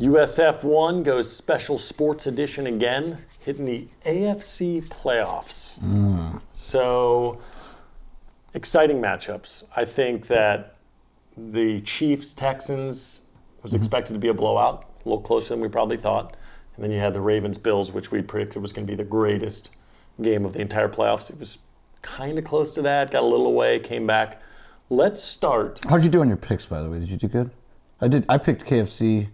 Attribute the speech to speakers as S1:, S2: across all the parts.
S1: USF1 goes special sports edition again, hitting the AFC playoffs. So, exciting matchups. I think that the Chiefs-Texans was expected to be a blowout, a little closer than we probably thought. And then you had the Ravens-Bills, which we predicted was going to be the greatest game of the entire playoffs. It was kind of close to that, got a little away, came back. Let's start.
S2: How'd you do on your picks, by the way? Did you do good? I picked KFC,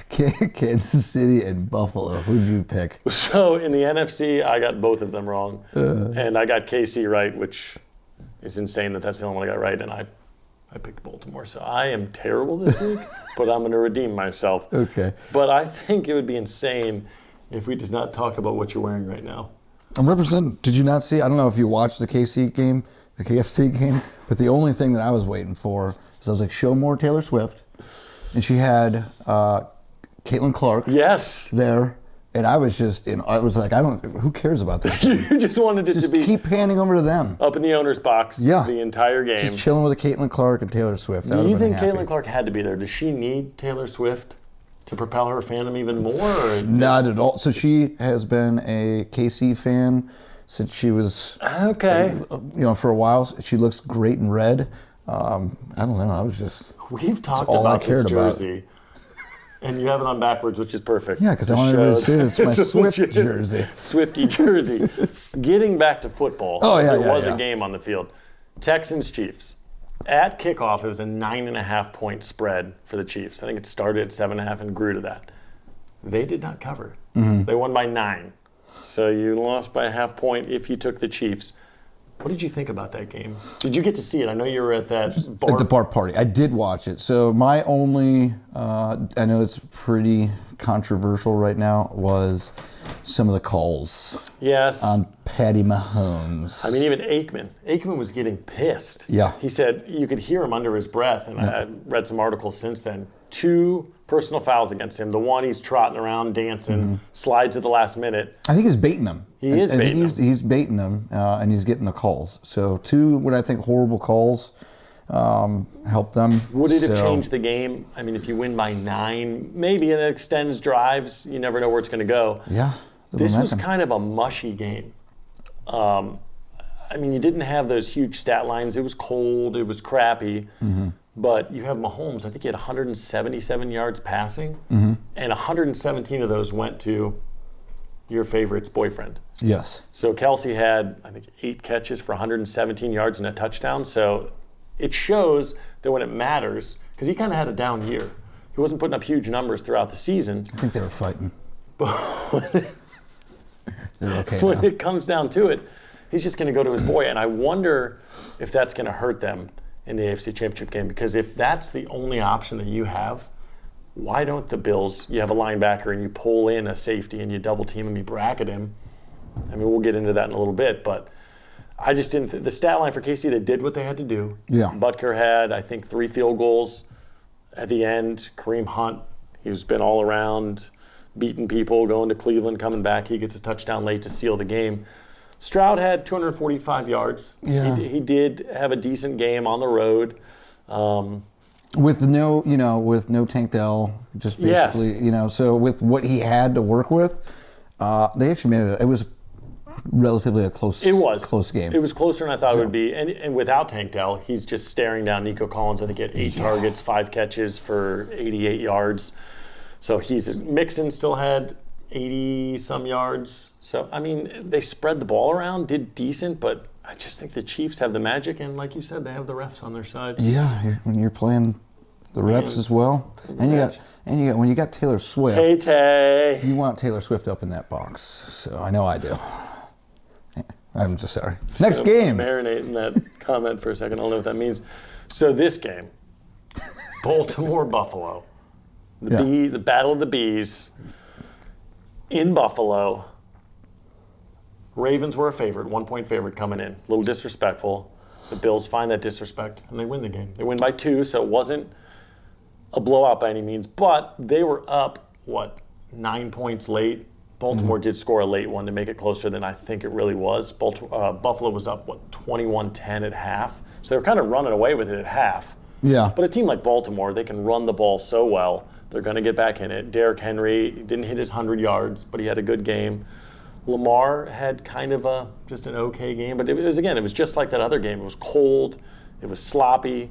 S2: Kansas City, and Buffalo. Who'd you pick?
S1: So in the NFC, I got both of them wrong. And I got KC right, which is insane that that's the only one I got right. And I picked Baltimore. So I am terrible this week, but I'm going to redeem myself.
S2: Okay.
S1: But I think it would be insane if we did not talk about what you're wearing right now.
S2: I'm representing. Did you not see? I don't know if you watched the KFC game, but the only thing that I was waiting for is I was like, show more Taylor Swift. And she had Caitlin Clark there. And I was like, who cares about that?
S1: You just wanted it to be.
S2: Keep panning over to them.
S1: Up in the owner's box the entire game.
S2: Just chilling with a Caitlin Clark and Taylor Swift.
S1: Do you think Caitlin Clark had to be there? Does she need Taylor Swift to propel her fandom even more? Or
S2: not at all. So she has been a KC fan since she was for a while. She looks great in red. I don't know.
S1: We've talked about this jersey. And you have it on backwards, which is perfect.
S2: Yeah, because I wanted to see it's my Swift jersey.
S1: Swifty jersey. Getting back to football. There was a game on the field. Texans-Chiefs. At kickoff, it was a 9.5-point spread for the Chiefs. I think it started at 7.5 and grew to that. They did not cover. They won by 9. So you lost by a half point if you took the Chiefs. What did you think about that game? Did you get to see it? I know you were at that bar.
S2: At the bar party. I did watch it. So my only, I know it's pretty controversial right now, was some of the calls.
S1: Yes.
S2: On Patty Mahomes.
S1: I mean, even Aikman. Aikman was getting pissed.
S2: Yeah.
S1: He said you could hear him under his breath, and I read some articles since then. 2 personal fouls against him. The one, he's trotting around, dancing, slides at the last minute.
S2: I think he's baiting him.
S1: He's
S2: baiting him, and he's getting the calls. So 2, what I think, horrible calls help them.
S1: Would it have changed the game? I mean, if you win by 9, maybe, and it extends drives, you never know where it's going to go.
S2: Yeah.
S1: This was kind of a mushy game. I mean, you didn't have those huge stat lines. It was cold. It was crappy. But you have Mahomes. I think he had 177 yards passing, and 117 of those went to your favorite's boyfriend.
S2: Yes.
S1: So Kelsey had, I think, 8 catches for 117 yards and a touchdown. So it shows that when it matters, because he kind of had a down year. He wasn't putting up huge numbers throughout the season.
S2: I think they were fighting.
S1: But
S2: they're okay
S1: when
S2: now.
S1: it comes down to it, he's just going to go to his boy. And I wonder if that's going to hurt them in the AFC Championship game, because if that's the only option that you have, why don't the Bills, you have a linebacker and you pull in a safety and you double team him, you bracket him. I mean, we'll get into that in a little bit, but I just didn't the stat line for KC, they did what they had to do.
S2: Yeah.
S1: Butker had, I think, 3 field goals at the end. Kareem Hunt, he's been all around, beating people, going to Cleveland, coming back. He gets a touchdown late to seal the game. Stroud had 245 yards.
S2: Yeah.
S1: He did have a decent game on the road.
S2: With no Tank Dell, just basically, so with what he had to work with, they actually made it was relatively a close game.
S1: It was closer than I thought it would be. And without Tank Dell, he's just staring down Nico Collins. I think he had 8 targets, 5 catches for 88 yards. So Mixon still had 80-some yards. So, I mean, they spread the ball around, did decent, but I just think the Chiefs have the magic, and like you said, they have the refs on their side.
S2: Yeah, when you're playing the refs as well. And when you got Taylor Swift.
S1: Tay-Tay.
S2: You want Taylor Swift up in that box. So I know I do. I'm just sorry. Next game.
S1: Marinate in that comment for a second. I don't know what that means. So this game, Baltimore-Buffalo. The Battle of the Bees in Buffalo. Ravens were a favorite, 1-point favorite coming in. A little disrespectful. The Bills find that disrespect, and they win the game. They win by 2, so it wasn't a blowout by any means, but they were up, 9 points late. Baltimore did score a late one to make it closer than I think it really was. Buffalo was up, 21-10 at half. So they were kind of running away with it at half.
S2: Yeah.
S1: But a team like Baltimore, they can run the ball so well. They're going to get back in it. Derrick Henry didn't hit his 100 yards, but he had a good game. Lamar had kind of just an okay game, but it was just like that other game. It was cold. It was sloppy.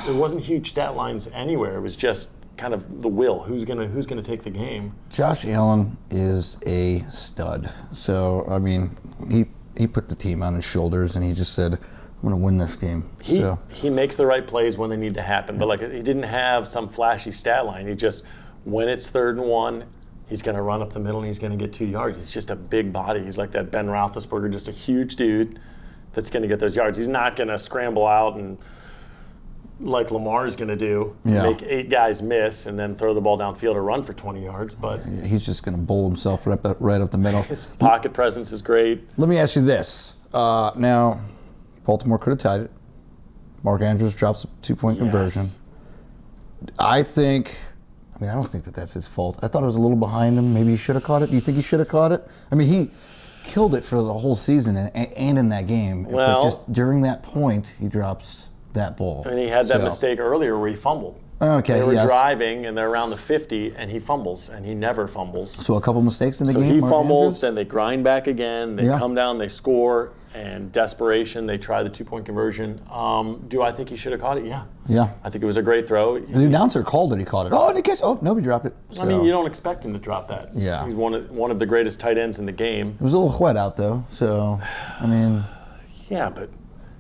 S1: There wasn't huge stat lines anywhere. It was just kind of the will. Who's gonna take the game?
S2: Josh Allen is a stud. So, I mean, he put the team on his shoulders and he just said, I'm going to win this game.
S1: He makes the right plays when they need to happen, but like he didn't have some flashy stat line. He just, when it's 3rd and 1, he's going to run up the middle and he's going to get 2 yards. He's just a big body. He's like that Ben Roethlisberger, just a huge dude that's going to get those yards. He's not going to scramble out and like Lamar's going to do, make 8 guys miss and then throw the ball downfield or run for 20 yards. But
S2: he's just going to bowl himself right up the middle.
S1: His pocket presence is great.
S2: Let me ask you this. Now, Baltimore could have tied it. Mark Andrews drops a 2-point conversion. I don't think that's his fault. I thought it was a little behind him. Maybe he should have caught it. Do you think he should have caught it? I mean, he killed it for the whole season and in that game.
S1: Well,
S2: but just during that point, he drops that ball.
S1: And he had that mistake earlier where he fumbled.
S2: Okay,
S1: they were driving, and they're around the 50, and he fumbles, and he never fumbles.
S2: So a couple mistakes in the game.
S1: So he
S2: Mark
S1: fumbles,
S2: Andrews?
S1: then they grind back again, they come down, they score, and desperation, they try the 2-point conversion. Do I think he should have caught it? Yeah.
S2: Yeah.
S1: I think it was a great throw.
S2: The announcer called it. He caught it. Oh, and he catch. Oh, nobody dropped it. So.
S1: I mean, you don't expect him to drop that.
S2: Yeah.
S1: He's one of the greatest tight ends in the game.
S2: It was a little wet out though, so I mean.
S1: Yeah, but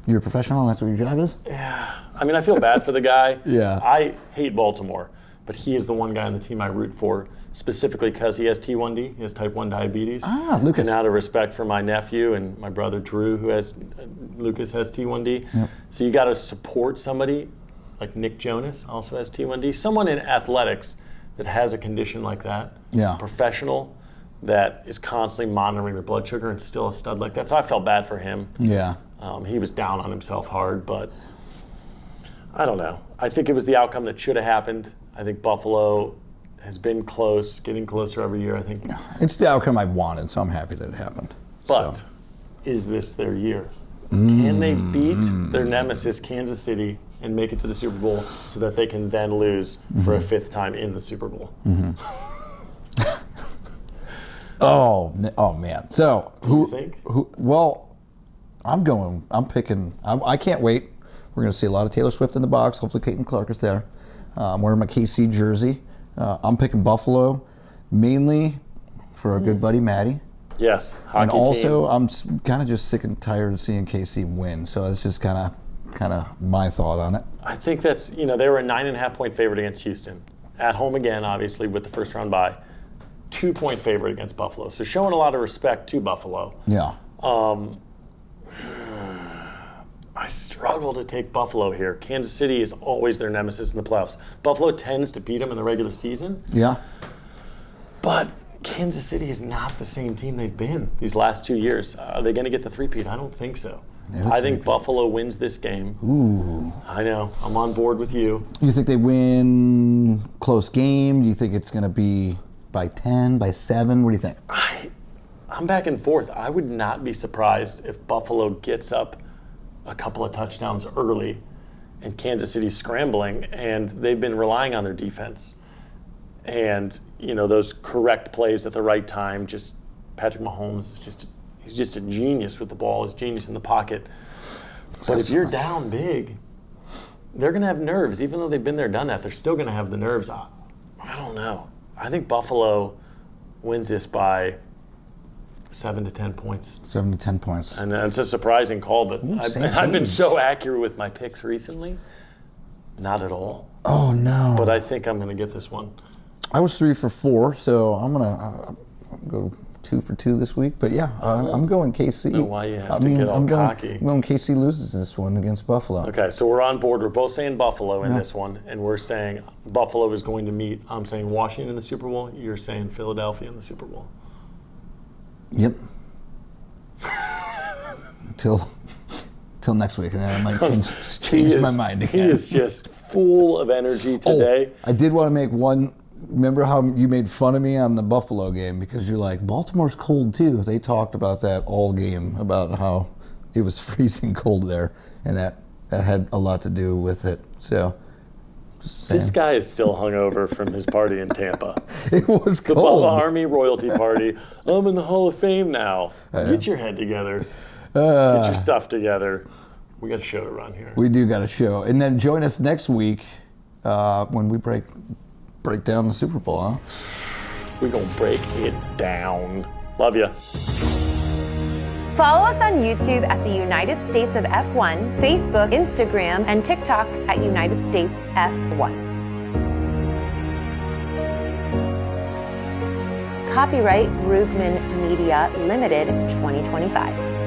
S2: You're a professional, and that's what your job is?
S1: Yeah. I mean, I feel bad for the guy.
S2: Yeah.
S1: I hate Baltimore, but he is the one guy on the team I root for, specifically because he has T1D. He has type 1 diabetes.
S2: Lucas.
S1: And out of respect for my nephew and my brother Drew, Lucas has T1D.
S2: Yep.
S1: So you got to support somebody like Nick Jonas, also has T1D. Someone in athletics that has a condition like that.
S2: Yeah.
S1: A professional that is constantly monitoring their blood sugar and still a stud like that. So I felt bad for him.
S2: Yeah.
S1: He was down on himself hard, but I don't know. I think it was the outcome that should have happened. I think Buffalo has been close, getting closer every year. I think.
S2: It's the outcome I wanted, so I'm happy that it happened.
S1: But is this their year? Can they beat their nemesis, Kansas City, and make it to the Super Bowl so that they can then lose for a 5th time in the Super Bowl?
S2: Oh man. So
S1: Do you think?
S2: Well, I'm picking. I can't wait. We're going to see a lot of Taylor Swift in the box. Hopefully, Caitlin Clark is there. I'm wearing my KC jersey. I'm picking Buffalo, mainly for our good buddy Maddie.
S1: Yes, hockey
S2: And also,
S1: team.
S2: I'm kind of just sick and tired of seeing KC win. So that's just kind of my thought on it.
S1: I think that's, they were a 9.5-point favorite against Houston. At home again, obviously, with the first round bye. 2-point favorite against Buffalo. So showing a lot of respect to Buffalo.
S2: Yeah.
S1: I struggle to take Buffalo here. Kansas City is always their nemesis in the playoffs. Buffalo tends to beat them in the regular season.
S2: Yeah.
S1: But Kansas City is not the same team they've been these last 2 years. Are they going to get the three-peat? I don't think so. I think Buffalo wins this game.
S2: Ooh.
S1: I know. I'm on board with you.
S2: You think they win close game? Do you think it's going to be by 10, by 7? What do you think?
S1: I'm back and forth. I would not be surprised if Buffalo gets up a couple of touchdowns early and Kansas City's scrambling, and they've been relying on their defense. And, those correct plays at the right time, just Patrick Mahomes is he's just a genius with the ball, he's a genius in the pocket. But if you're down big, they're going to have nerves. Even though they've been there, done that, they're still going to have the nerves. I don't know. I think Buffalo wins this by 7 to 10 points.
S2: 7 to 10 points.
S1: And it's a surprising call, but I've been so accurate with my picks recently. Not at all.
S2: Oh, no.
S1: But I think I'm going to get this one.
S2: I was 3 for 4, so I'm going to go 2 for 2 this week. But yeah, I'm going KC.
S1: I don't know why you have to get all cocky.
S2: I'm going KC loses this one against Buffalo.
S1: Okay, so we're on board. We're both saying Buffalo in this one, and we're saying Buffalo is going to meet. I'm saying Washington in the Super Bowl. You're saying Philadelphia in the Super Bowl.
S2: Yep. Till next week, and then I might change my mind again.
S1: He is just full of energy today.
S2: I did want to make one. Remember how you made fun of me on the Buffalo game because you're like, Baltimore's cold too. They talked about that all game, about how it was freezing cold there, and that that had a lot to do with it. So, just saying.
S1: This guy is still hungover from his party in Tampa.
S2: It was
S1: The
S2: cold.
S1: Bubba Army royalty party. I'm in the Hall of Fame now. Get your head together. Get your stuff together. We got a show to run here.
S2: We do got a show. And then join us next week when we break down the Super Bowl, huh?
S1: We're going to break it down. Love ya.
S3: Follow us on YouTube at the United States of F1, Facebook, Instagram, and TikTok at United States F1. Copyright Brugman Media Limited 2025.